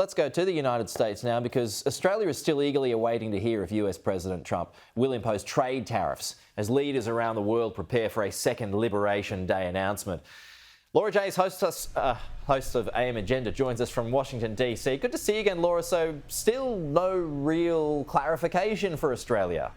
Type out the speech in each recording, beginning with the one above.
Let's go to the United States now, because Australia is still eagerly awaiting to hear if US President Trump will impose trade tariffs as leaders around the world prepare for a second Liberation Day announcement. Laura Jayes, host of AM Agenda, joins us from Washington, D.C. Good to see you again, Laura. So still no real clarification for Australia.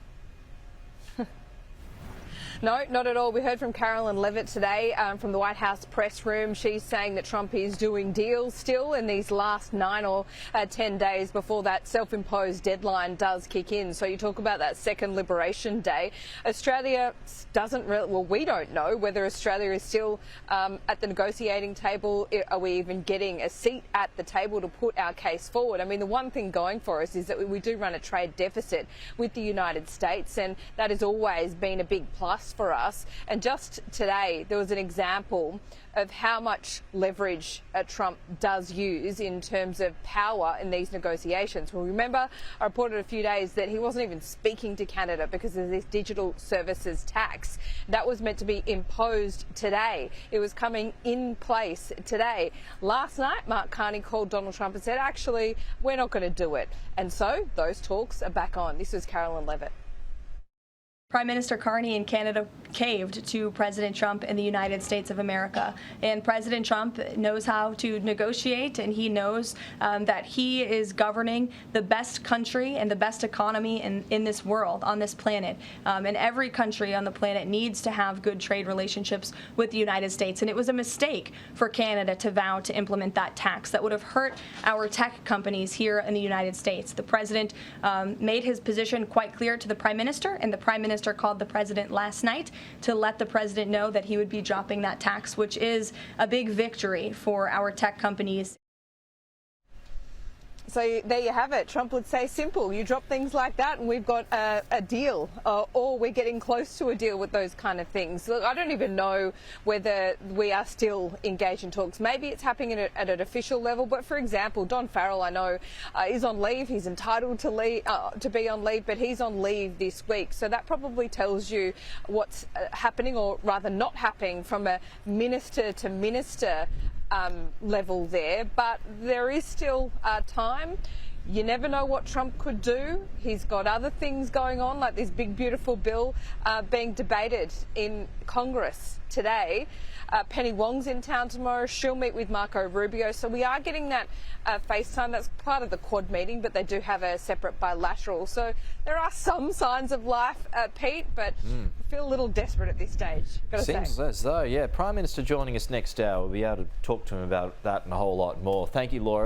No, not at all. We heard from Carolyn Levitt today from the White House press room. She's saying that Trump is doing deals still in these last 9 or 10 days before that self-imposed deadline does kick in. So you talk about that second Liberation Day. Australia doesn't really, well, we don't know whether Australia is still at the negotiating table. Are we even getting a seat at the table to put our case forward? I mean, the one thing going for us is that we do run a trade deficit with the United States, and that has always been a big plus for us. And just today there was an example of how much leverage Trump does use in terms of power in these negotiations. Well, remember, I reported a few days that he wasn't even speaking to Canada because of this digital services tax. That was meant to be imposed today. It was coming in place today. Last night, Mark Carney called Donald Trump and said, actually, we're not going to do it. And so those talks are back on. This was Carolyn Levitt. Prime Minister Carney in Canada caved to President Trump in the United States of America. And President Trump knows how to negotiate, and he knows that he is governing the best country and the best economy in this world, on this planet. And every country on the planet needs to have good trade relationships with the United States. And it was a mistake for Canada to vow to implement that tax. That would have hurt our tech companies here in the United States. The President made his position quite clear to the Prime Minister, and the Prime Minister called the President last night to let the President know that he would be dropping that tax, which is a big victory for our tech companies. So there you have it. Trump would say simple. You drop things like that and we've got a deal, or we're getting close to a deal with those kind of things. Look, I don't even know whether we are still engaged in talks. Maybe it's happening at an official level. But for example, Don Farrell, I know, is on leave. He's entitled to be on leave, but he's on leave this week. So that probably tells you what's happening, or rather not happening, from a minister to minister level there. But there is still time. You never know what Trump could do. He's got other things going on, like this big beautiful bill being debated in Congress today. Penny Wong's in town tomorrow. She'll meet with Marco Rubio. So we are getting that FaceTime. That's part of the Quad meeting, but they do have a separate bilateral. So there are some signs of life, Pete, but I feel a little desperate at this stage. Seems as though, yeah. Prime Minister joining us next hour. We'll be able to talk to him about that and a whole lot more. Thank you, Laura.